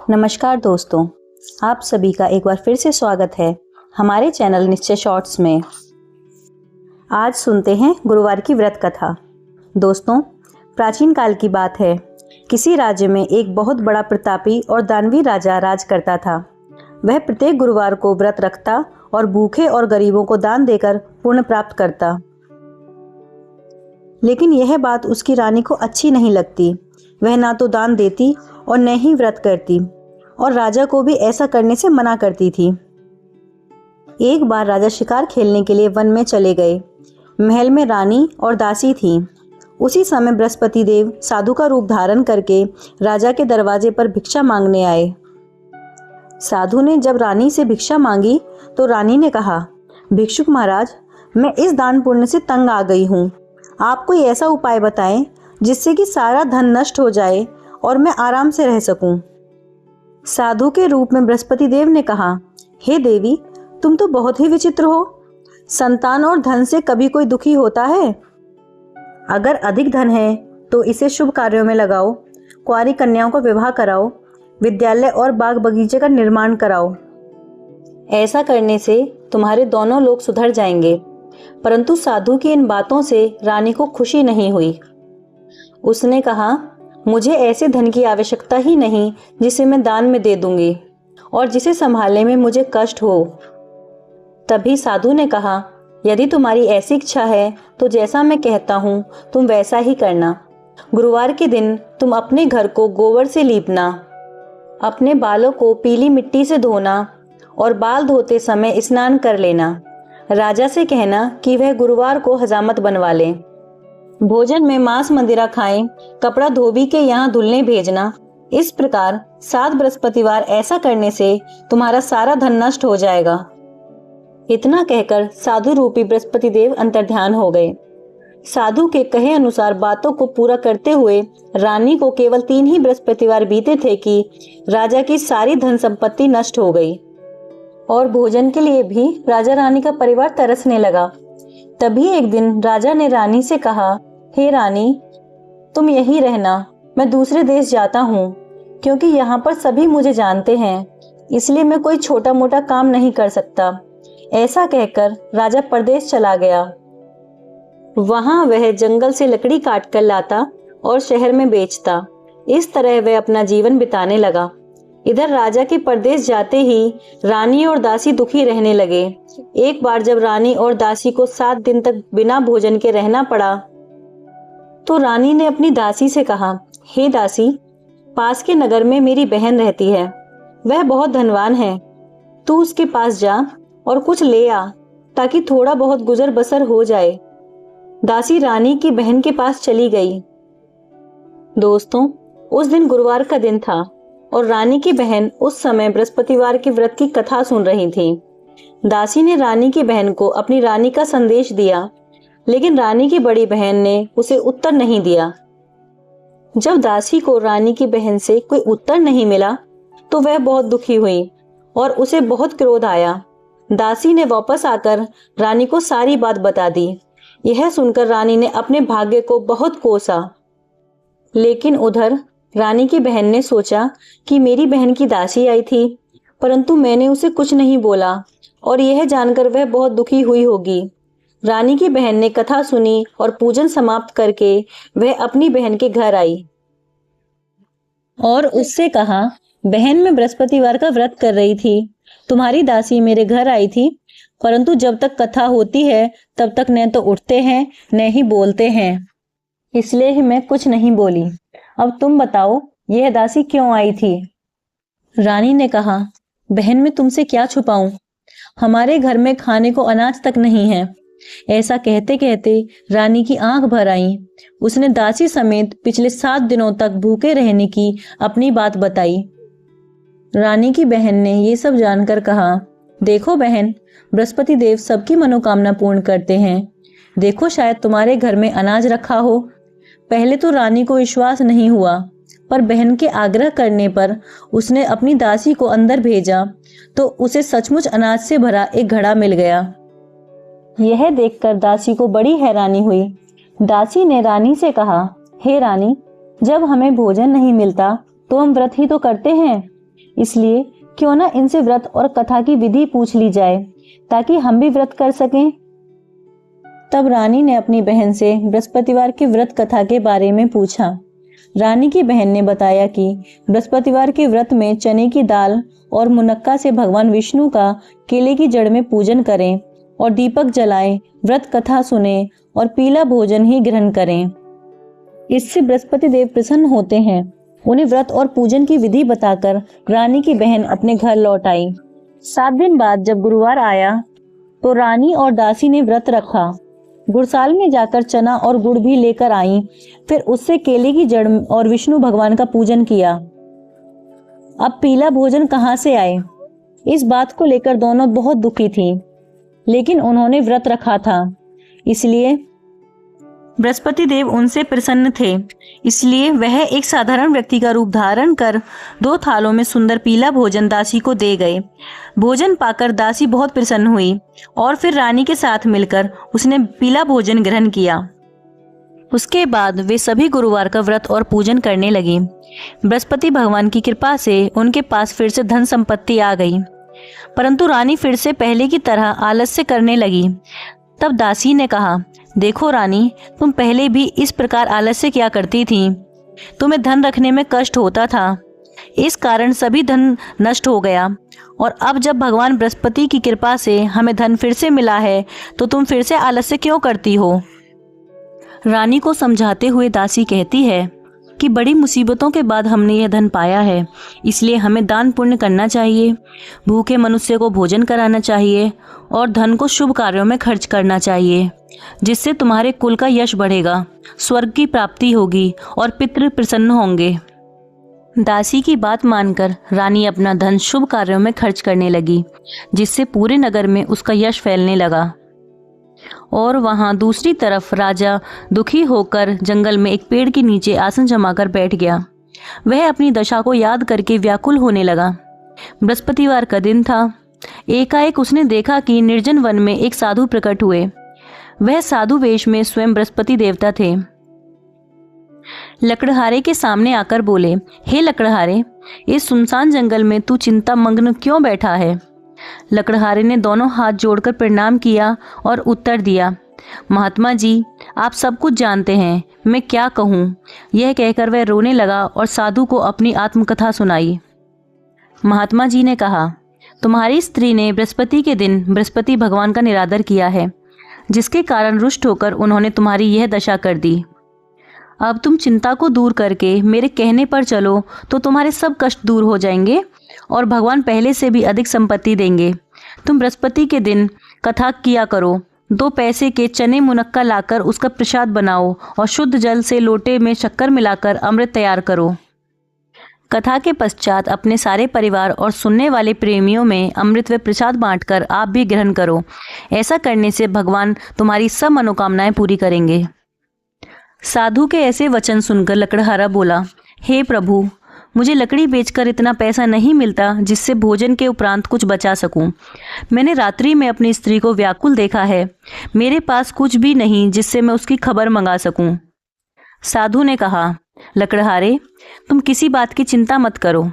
नमस्कार दोस्तों, आप सभी का एक बार फिर से स्वागत है हमारे चैनल निश्चय शॉर्ट्स में। आज सुनते हैं गुरुवार की व्रत कथा। दोस्तों, प्राचीन काल की बात है। किसी राज्य में एक बहुत बड़ा प्रतापी और दानवी राजा राज करता था। वह प्रत्येक गुरुवार को व्रत रखता और भूखे और गरीबों को दान देकर पुण्य प्राप्त करता। लेकिन यह बात उसकी रानी को अच्छी नहीं लगती। वह ना तो दान देती और न ही व्रत करती, और राजा को भी ऐसा करने से मना करती थी। एक बार राजा शिकार खेलने के लिए वन में चले गए। महल में रानी और दासी थीं। उसी समय बृहस्पति देव साधु का रूप धारण करके राजा के दरवाजे पर भिक्षा मांगने आए। साधु ने जब रानी से भिक्षा मांगी तो रानी ने कहा, भिक्षुक महाराज, मैं इस दान पुण्य से तंग आ गई हूँ। आप कोई ऐसा उपाय बताएं जिससे कि सारा धन नष्ट हो जाए और मैं आराम से रह सकूं। साधु के रूप में बृहस्पति देव ने कहा, हे देवी, तुम तो बहुत ही विचित्र हो। संतान और धन से कभी कोई दुखी होता है? अगर अधिक धन है तो इसे शुभ कार्यों में लगाओ, कुंवारी कन्याओं का विवाह कराओ, विद्यालय और बाग बगीचे का निर्माण कराओ। ऐसा करने से तुम्हारे दोनों लोग सुधर जाएंगे। परंतु साधु की इन बातों से रानी को खुशी नहीं हुई। उसने कहा, मुझे ऐसे धन की आवश्यकता ही नहीं जिसे मैं दान में दे दूंगी और जिसे संभालने में मुझे कष्ट हो। तभी साधु ने कहा, यदि तुम्हारी ऐसी इच्छा है तो जैसा मैं कहता हूँ तुम वैसा ही करना। गुरुवार के दिन तुम अपने घर को गोबर से लीपना, अपने बालों को पीली मिट्टी से धोना और बाल धोते समय स्नान कर लेना। राजा से कहना कि वह गुरुवार को हजामत बनवा ले। भोजन में मांस मंदिरा खाएं, कपड़ा धोबी के यहाँ धुलने भेजना। इस प्रकार 7 बृहस्पतिवार ऐसा करने से तुम्हारा सारा धन नष्ट हो जाएगा। इतना कहकर साधु रूपी बृहस्पति देव अंतर्ध्यान हो गए। साधु के कहे अनुसार बातों को पूरा करते हुए रानी को केवल 3 ही बृहस्पतिवार बीते थे कि राजा की सारी धन संपत्ति नष्ट हो गई और भोजन के लिए भी राजा रानी का परिवार तरसने लगा। तभी एक दिन राजा ने रानी से कहा, हे रानी, तुम यहीं रहना, मैं दूसरे देश जाता हूँ, क्योंकि यहाँ पर सभी मुझे जानते हैं, इसलिए मैं कोई छोटा मोटा काम नहीं कर सकता। ऐसा कहकर राजा परदेश चला गया। वहां वह जंगल से लकड़ी काट कर लाता और शहर में बेचता। इस तरह वह अपना जीवन बिताने लगा। इधर राजा के परदेश जाते ही रानी और दासी दुखी रहने लगे। एक बार जब रानी और दासी को 7 दिन तक बिना भोजन के रहना पड़ा तो रानी ने अपनी दासी से कहा, हे दासी, पास के नगर में मेरी बहन रहती है। वह बहुत धनवान है। तू उसके पास जा और कुछ ले आ ताकि थोड़ा बहुत गुजर बसर हो जाए। दासी रानी की बहन के पास चली गई। दोस्तों, उस दिन गुरुवार का दिन था और रानी की बहन उस समय बृहस्पतिवार के व्रत की कथा सुन रही थी। दासी ने रानी की बहन को अपनी रानी का संदेश दिया, लेकिन रानी की बड़ी बहन ने उसे उत्तर नहीं दिया। जब दासी को रानी की बहन से कोई उत्तर नहीं मिला तो वह बहुत दुखी हुई और उसे बहुत क्रोध आया। दासी ने वापस आकर रानी को सारी बात बता दी। यह सुनकर रानी ने अपने भाग्य को बहुत कोसा। लेकिन उधर रानी की बहन ने सोचा कि मेरी बहन की दासी आई थी, परंतु मैंने उसे कुछ नहीं बोला और यह जानकर वह बहुत दुखी हुई होगी। रानी की बहन ने कथा सुनी और पूजन समाप्त करके वह अपनी बहन के घर आई और उससे कहा, बहन, मैं बृहस्पतिवार का व्रत कर रही थी। तुम्हारी दासी मेरे घर आई थी, परंतु जब तक कथा होती है तब तक न तो उठते हैं न ही बोलते हैं, इसलिए ही मैं कुछ नहीं बोली। अब तुम बताओ, यह दासी क्यों आई थी? रानी ने कहा, बहन, मैं तुमसे क्या छुपाऊं? हमारे घर में खाने को अनाज तक नहीं है। ऐसा कहते कहते रानी की आंख भर आई। उसने दासी समेत पिछले 7 दिनों तक भूखे रहने की अपनी बात बताई। रानी की बहन ने ये सब जानकर कहा, देखो बहन, बृहस्पति देव सबकी मनोकामना पूर्ण करते हैं। देखो, शायद तुम्हारे घर में अनाज रखा हो। पहले तो रानी को विश्वास नहीं हुआ, पर बहन के आग्रह करने पर उसने अपनी दासी को अंदर भेजा तो उसे सचमुच अनाज से भरा एक घड़ा मिल गया। यह देखकर दासी को बड़ी हैरानी हुई। दासी ने रानी से कहा, हे रानी, जब हमें भोजन नहीं मिलता तो हम व्रत ही तो करते हैं। इसलिए क्यों ना इनसे व्रत और कथा की विधि पूछ ली जाए ताकि हम भी व्रत कर सकें। तब रानी ने अपनी बहन से बृहस्पतिवार के व्रत कथा के बारे में पूछा। रानी की बहन ने बताया कि बृहस्पतिवार के व्रत में चने की दाल और मुनक्का से भगवान विष्णु का केले की जड़ में पूजन करें और दीपक जलाएं, व्रत कथा सुने और पीला भोजन ही ग्रहण करें। इससे बृहस्पति देव प्रसन्न होते हैं। उन्हें व्रत और पूजन की विधि बताकर रानी की बहन अपने घर लौट आई। 7 दिन बाद जब गुरुवार आया तो रानी और दासी ने व्रत रखा। गुड़साल में जाकर चना और गुड़ भी लेकर आई, फिर उससे केले की जड़ और विष्णु भगवान का पूजन किया। अब पीला भोजन कहाँ से आए? इस बात को लेकर दोनों बहुत दुखी थी, लेकिन उन्होंने व्रत रखा था, इसलिए बृहस्पति देव उनसे प्रसन्न थे। इसलिए वह एक साधारण व्यक्ति का रूप धारण कर 2 थालों में सुंदर पीला भोजन दासी को दे गए। भोजन पाकर दासी बहुत प्रसन्न हुई और फिर रानी के साथ मिलकर उसने पीला भोजन ग्रहण किया। उसके बाद वे सभी गुरुवार का व्रत और पूजन करने लगी। बृहस्पति भगवान की कृपा से उनके पास फिर से धन संपत्ति आ गई, परंतु रानी फिर से पहले की तरह आलस्य करने लगी। तब दासी ने कहा, देखो रानी, तुम पहले भी इस प्रकार आलस्य किया करती थी। तुम्हें धन रखने में कष्ट होता था, इस कारण सभी धन नष्ट हो गया, और अब जब भगवान बृहस्पति की कृपा से हमें धन फिर से मिला है तो तुम फिर से आलस्य क्यों करती हो? रानी को समझाते हुए दासी कहती है कि बड़ी मुसीबतों के बाद हमने यह धन पाया है, इसलिए हमें दान पुण्य करना चाहिए, भूखे मनुष्य को भोजन कराना चाहिए और धन को शुभ कार्यों में खर्च करना चाहिए, जिससे तुम्हारे कुल का यश बढ़ेगा, स्वर्ग की प्राप्ति होगी और पितृ प्रसन्न होंगे। दासी की बात मानकर रानी अपना धन शुभ कार्यों में खर्च करने लगी, जिससे पूरे नगर में उसका यश फैलने लगा। और वहां दूसरी तरफ राजा दुखी होकर जंगल में एक पेड़ के नीचे आसन जमाकर बैठ गया। वह अपनी दशा को याद करके व्याकुल होने लगा। बृहस्पतिवार का दिन था। एकाएक उसने देखा कि निर्जन वन में एक साधु प्रकट हुए। वह साधु वेश में स्वयं बृहस्पति देवता थे। लकड़हारे के सामने आकर बोले, हे लकड़हारे, इस सुनसान जंगल में तू चिंता मग्न क्यों बैठा है? लकड़हारे ने दोनों हाथ जोड़कर प्रणाम किया और उत्तर दिया, महात्मा जी, आप सब कुछ जानते हैं, मैं क्या कहूँ? यह कहकर वह रोने लगा और साधु को अपनी आत्मकथा सुनाई। महात्मा जी ने कहा, तुम्हारी स्त्री ने बृहस्पति के दिन बृहस्पति भगवान का निरादर किया है, जिसके कारण रुष्ट होकर उन्होंने तुम्हारी यह दशा कर दी। अब तुम चिंता को दूर करके मेरे कहने पर चलो तो तुम्हारे सब कष्ट दूर हो जाएंगे और भगवान पहले से भी अधिक संपत्ति देंगे। तुम बृहस्पति के दिन कथा किया करो, 2 पैसे के चने मुनक्का लाकर उसका प्रसाद बनाओ और शुद्ध जल से लोटे में शक्कर मिलाकर अमृत तैयार करो। कथा के पश्चात अपने सारे परिवार और सुनने वाले प्रेमियों में अमृत व प्रसाद बांटकर आप भी ग्रहण करो। ऐसा करने से भगवान तुम्हारी सब मनोकामनाएं पूरी करेंगे। साधु के ऐसे वचन सुनकर लकड़हारा बोला, हे प्रभु, मुझे लकड़ी बेचकर इतना पैसा नहीं मिलता जिससे भोजन के उपरांत कुछ बचा सकूं। मैंने रात्रि में अपनी स्त्री को व्याकुल देखा है, मेरे पास कुछ भी नहीं जिससे मैं उसकी खबर मंगा सकूं। साधु ने कहा, लकड़हारे, तुम किसी बात की चिंता मत करो।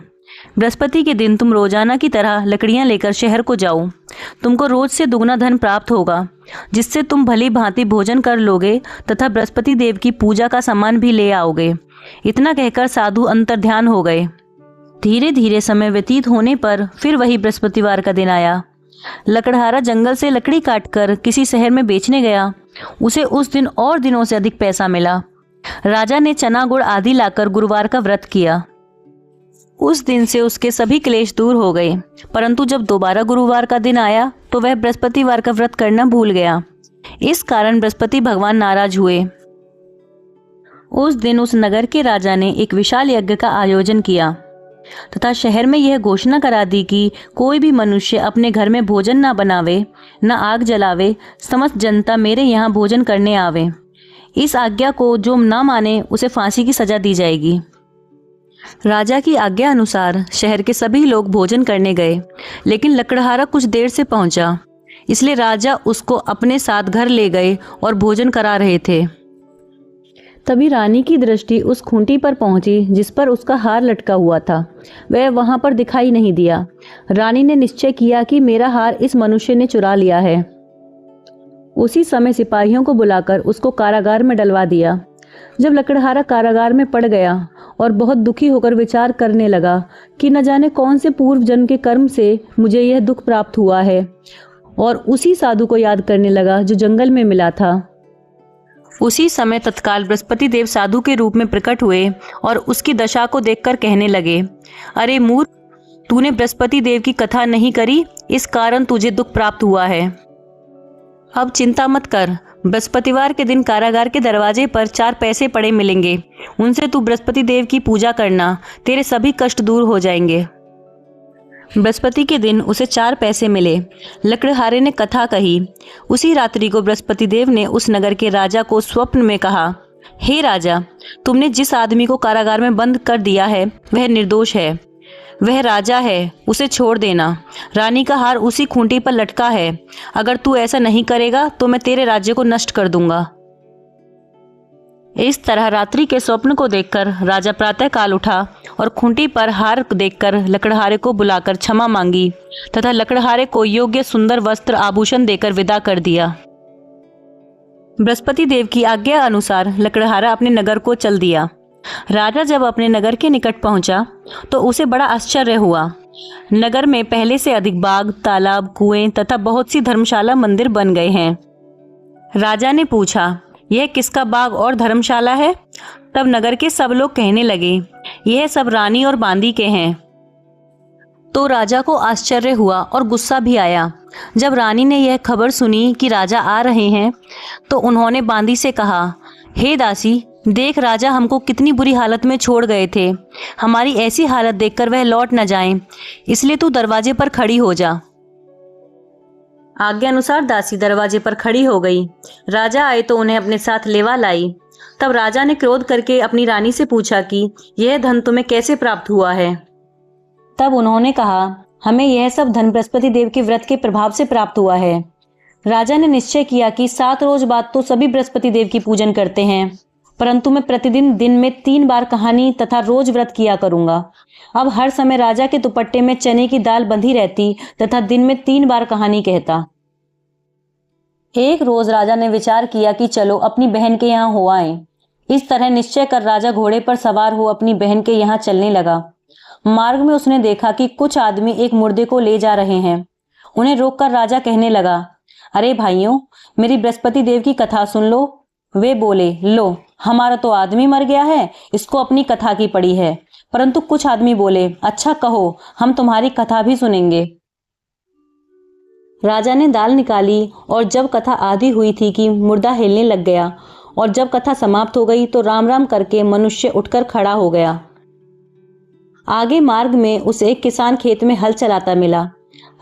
बृहस्पति के दिन तुम रोजाना की तरह लकड़ियां लेकर शहर को जाओ। तुमको रोज से दुगना धन प्राप्त होगा, जिससे तुम भली भांति भोजन कर लोगे तथा बृहस्पति देव की पूजा का सामान भी ले आओगे। इतना कहकर साधु अंतर्ध्यान हो गए। धीरे धीरे समय व्यतीत होने पर फिर वही बृहस्पतिवार का दिन आया। लकड़हारा जंगल से लकड़ी काटकर किसी शहर में बेचने गया। उसे उस दिन और दिनों से अधिक पैसा मिला। राजा ने चना गुड़ आदि लाकर गुरुवार का व्रत किया। उस दिन से उसके सभी क्लेश दूर हो गए, परंतु जब दोबारा गुरुवार का दिन आया तो वह बृहस्पतिवार का व्रत करना भूल गया। इस कारण बृहस्पति भगवान नाराज हुए। उस दिन उस नगर के राजा ने एक विशाल यज्ञ का आयोजन किया तथा शहर में यह घोषणा करा दी कि कोई भी मनुष्य अपने घर में भोजन न बनावे, न आग जलावे, समस्त जनता मेरे यहाँ भोजन करने आवे। इस आज्ञा को जो न माने उसे फांसी की सजा दी जाएगी। राजा की आज्ञा अनुसार शहर के सभी लोग भोजन करने गए, लेकिन लकड़हारा कुछ देर से पहुंचा, इसलिए राजा उसको अपने साथ घर ले गए और भोजन करा रहे थे। तभी रानी की दृष्टि उस खूंटी पर पहुंची जिस पर उसका हार लटका हुआ था। वह वहां पर दिखाई नहीं दिया। रानी ने निश्चय किया कि मेरा हार इस मनुष्य ने चुरा लिया है। उसी समय सिपाहियों को बुलाकर उसको कारागार में डलवा दिया। जब लकड़हारा कारागार में पड़ गया और बहुत दुखी होकर विचार करने लगा कि न जाने कौन से पूर्व जन्म के कर्म से मुझे यह दुख प्राप्त हुआ है, और उसी साधु को याद करने लगा जो जंगल में मिला था। उसी समय तत्काल बृहस्पति देव साधु के रूप में प्रकट हुए और उसकी दशा को देखकर कहने लगे, अरे मूर्ख, तूने बृहस्पति देव की कथा नहीं करी, इस कारण तुझे दुख प्राप्त हुआ है। अब चिंता मत कर, बृहस्पतिवार के दिन कारागार के दरवाजे पर 4 पैसे पड़े मिलेंगे, उनसे तू बृहस्पति देव की पूजा करना, तेरे सभी कष्ट दूर हो जाएंगे। बृहस्पति के दिन उसे 4 पैसे मिले। लकड़हारे ने कथा कही। उसी रात्रि को बृहस्पति देव ने उस नगर के राजा को स्वप्न में कहा, हे राजा, तुमने जिस आदमी को कारागार में बंद कर दिया है वह निर्दोष है, वह राजा है, उसे छोड़ देना। रानी का हार उसी खूंटी पर लटका है, अगर तू ऐसा नहीं करेगा तो मैं तेरे राज्य को नष्ट कर दूंगा। इस तरह रात्रि के स्वप्न को देखकर राजा प्रातः काल उठा और खूंटी पर हार देखकर लकड़हारे को बुलाकर क्षमा मांगी तथा लकड़हारे को योग्य सुंदर वस्त्र आभूषण देकर विदा कर दिया। बृहस्पति देव की आज्ञा अनुसार लकड़हारा अपने नगर को चल दिया। राजा जब अपने नगर के निकट पहुंचा तो उसे बड़ा आश्चर्य हुआ। नगर में पहले से अधिक बाग, तालाब, कुएं तथा बहुत सी धर्मशाला, मंदिर बन गए हैं। राजा ने पूछा, यह किसका बाग और धर्मशाला है? तब नगर के सब लोग कहने लगे, यह सब रानी और बांदी के हैं। तो राजा को आश्चर्य हुआ और गुस्सा भी आया। जब रानी ने यह खबर सुनी कि राजा आ रहे हैं तो उन्होंने बांदी से कहा, हे दासी, देख राजा हमको कितनी बुरी हालत में छोड़ गए थे, हमारी ऐसी हालत देखकर वह लौट न जाएं, इसलिए तू दरवाजे पर खड़ी हो जा। आज्ञा अनुसार दासी दरवाजे पर खड़ी हो गई। राजा आए तो उन्हें अपने साथ लेवा लाई। तब राजा ने क्रोध करके अपनी रानी से पूछा कि यह धन तुम्हें कैसे प्राप्त हुआ है? तब उन्होंने कहा, हमें यह सब धन बृहस्पति देव के व्रत के प्रभाव से प्राप्त हुआ है। राजा ने निश्चय किया कि 7 रोज बाद तो सभी बृहस्पति देव की पूजन करते हैं, परंतु मैं प्रतिदिन दिन में 3 बार कहानी तथा रोज व्रत किया करूंगा। अब हर समय राजा के दुपट्टे में चने की दाल बंधी रहती तथा दिन में 3 बार कहानी कहता। एक रोज राजा ने विचार किया कि चलो अपनी बहन के यहाँ हो आएं। इस तरह निश्चय कर राजा घोड़े पर सवार हो अपनी बहन के यहाँ चलने लगा। मार्ग में उसने देखा कि कुछ आदमी एक मुर्दे को ले जा रहे हैं। उन्हें रोककर राजा कहने लगा, अरे भाइयों, मेरी बृहस्पति देव की कथा सुन लो। वे बोले, लो, हमारा तो आदमी मर गया है, इसको अपनी कथा की पड़ी है। परंतु कुछ आदमी बोले, अच्छा कहो, हम तुम्हारी कथा भी सुनेंगे। राजा ने दाल निकाली और जब कथा आधी हुई थी कि मुर्दा हिलने लग गया, और जब कथा समाप्त हो गई तो राम राम करके मनुष्य उठकर खड़ा हो गया। आगे मार्ग में उसे एक किसान खेत में हल चलाता मिला।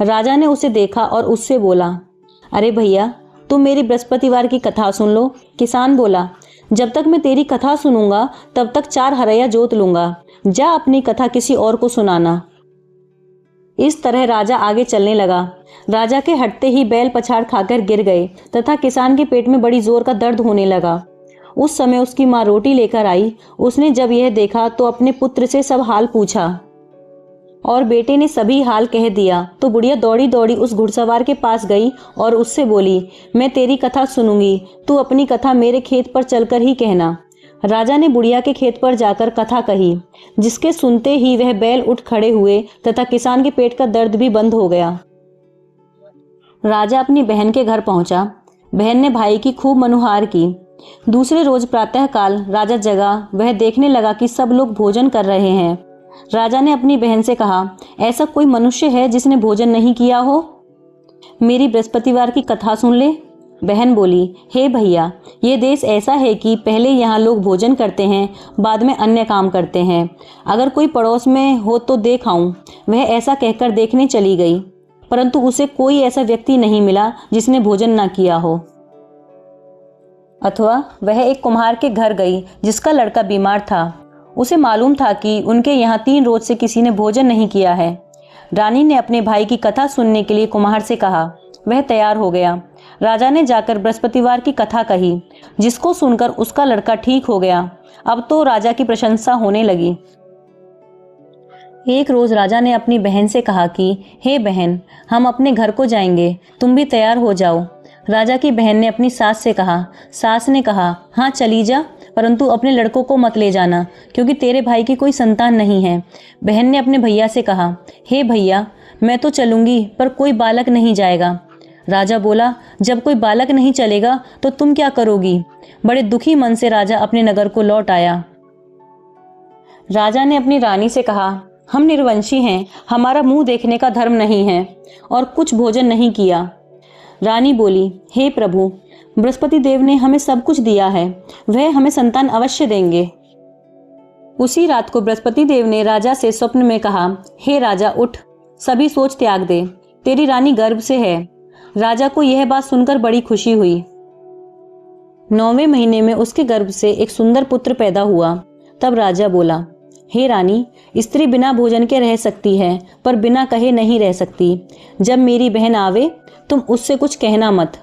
राजा ने उसे देखा और उससे बोला, अरे भैया, तुम मेरी बृहस्पतिवार की कथा सुन लो। किसान बोला, जब तक मैं तेरी कथा सुनूंगा तब तक 4 हरैया जोत लूंगा, जा अपनी कथा किसी और को सुनाना। इस तरह राजा आगे चलने लगा। राजा के हटते ही बैल पछाड़ खाकर गिर गए तथा किसान के पेट में बड़ी जोर का दर्द होने लगा। उस समय उसकी माँ रोटी लेकर आई। उसने जब यह देखा तो अपने पुत्र से सब हाल पूछा और बेटे ने सभी हाल कह दिया। तो बुढ़िया दौड़ी दौड़ी उस घुड़सवार के पास गई और उससे बोली, मैं तेरी कथा सुनूंगी, तू अपनी कथा मेरे खेत पर चलकर ही कहना। राजा ने बुढ़िया के खेत पर जाकर कथा कही, जिसके सुनते ही वह बैल उठ खड़े हुए तथा किसान के पेट का दर्द भी बंद हो गया। राजा अपनी बहन के घर पहुंचा। बहन ने भाई की खूब मनुहार की। दूसरे रोज प्रातः काल राजा जगा। वह देखने लगा कि सब लोग भोजन कर रहे हैं। राजा ने अपनी बहन से कहा, ऐसा कोई मनुष्य है जिसने भोजन नहीं किया हो? मेरी बृहस्पतिवार की कथा सुन ले। बहन बोली, हे भैया, ये देश ऐसा है कि पहले यहाँ लोग भोजन करते हैं, बाद में अन्य काम करते हैं। अगर कोई पड़ोस में हो तो देख आऊं। वह ऐसा कहकर देखने चली गई, परंतु उसे कोई ऐसा व्यक्ति नहीं मिला जिसने भोजन न किया हो। अथवा वह एक कुम्हार के घर गई जिसका लड़का बीमार था। उसे मालूम था कि उनके यहाँ 3 रोज से किसी ने भोजन नहीं किया है। रानी ने अपने भाई की कथा सुनने के लिए कुम्हार से कहा, वह तैयार हो गया। राजा ने जाकर बृहस्पतिवार की कथा कही, जिसको सुनकर उसका लड़का ठीक हो गया। अब तो राजा की प्रशंसा होने लगी। एक रोज राजा ने अपनी बहन से कहा कि हे बहन, हम अपने घर को जाएंगे, तुम भी तैयार हो जाओ। राजा की बहन ने अपनी सास से कहा। सास ने कहा, हाँ चली जा, परंतु अपने लड़कों को मत ले जाना, क्योंकि तेरे भाई की कोई संतान नहीं है। बहन ने अपने भैया से कहा, हे भैया, मैं तो चलूंगी, पर कोई बालक नहीं जाएगा। राजा बोला, जब कोई बालक नहीं चलेगा तो तुम क्या करोगी? बड़े दुखी मन से राजा अपने नगर को लौट आया। राजा ने अपनी रानी से कहा, हम निर्वंशी हैं, हमारा मुंह देखने का धर्म नहीं है, और कुछ भोजन नहीं किया। रानी बोली, हे प्रभु, बृहस्पति देव ने हमें सब कुछ दिया है, वह हमें संतान अवश्य देंगे। उसी रात को बृहस्पति देव ने राजा से स्वप्न में कहा, हे राजा, उठ, सभी सोच त्याग दे, तेरी रानी गर्भ से है। राजा को यह बात सुनकर बड़ी खुशी हुई। 9वें महीने में उसके गर्भ से एक सुंदर पुत्र पैदा हुआ। तब राजा बोला, हे रानी, स्त्री बिना भोजन के रह सकती है, पर बिना कहे नहीं रह सकती। जब मेरी बहन आवे, तुम उससे कुछ कहना मत।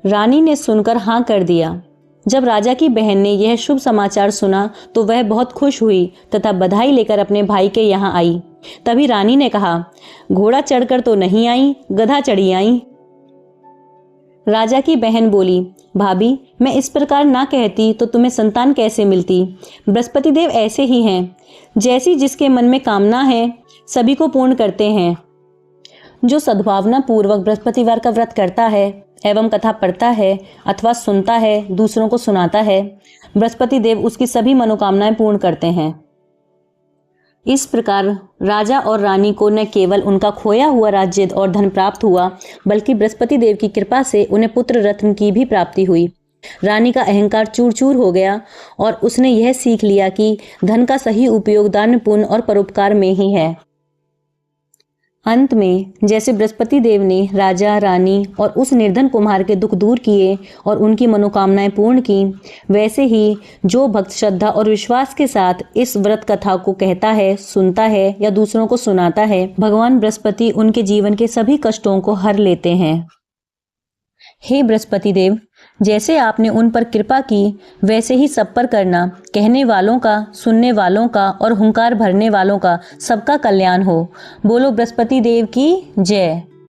रानी ने सुनकर हाँ कर दिया। जब राजा की बहन ने यह शुभ समाचार सुना तो वह बहुत खुश हुई तथा बधाई लेकर अपने भाई के यहाँ आई। तभी रानी ने कहा, घोड़ा चढ़कर तो नहीं आई, गधा चढ़ी आई। राजा की बहन बोली, भाभी, मैं इस प्रकार ना कहती तो तुम्हें संतान कैसे मिलती? बृहस्पति देव ऐसे ही हैं, जैसी जिसके मन में कामना है सभी को पूर्ण करते हैं। जो सद्भावना पूर्वक बृहस्पतिवार का व्रत करता है एवं कथा पढ़ता है अथवा सुनता है, दूसरों को सुनाता है, बृहस्पति देव उसकी सभी मनोकामनाएं पूर्ण करते हैं। इस प्रकार राजा और रानी को न केवल उनका खोया हुआ राज्य और धन प्राप्त हुआ, बल्कि बृहस्पति देव की कृपा से उन्हें पुत्र रत्न की भी प्राप्ति हुई। रानी का अहंकार चूर चूर हो गया और उसने यह सीख लिया कि धन का सही उपयोग दान, पुण्य और परोपकार में ही है। अंत में जैसे बृहस्पति देव ने राजा, रानी और उस निर्धन कुम्हार के दुख दूर किए और उनकी मनोकामनाएं पूर्ण की, वैसे ही जो भक्त श्रद्धा और विश्वास के साथ इस व्रत कथा को कहता है, सुनता है या दूसरों को सुनाता है, भगवान बृहस्पति उनके जीवन के सभी कष्टों को हर लेते हैं। हे बृहस्पति देव, जैसे आपने उन पर कृपा की, वैसे ही सब पर करना। कहने वालों का, सुनने वालों का और हुंकार भरने वालों का सबका कल्याण हो। बोलो बृहस्पति देव की जय।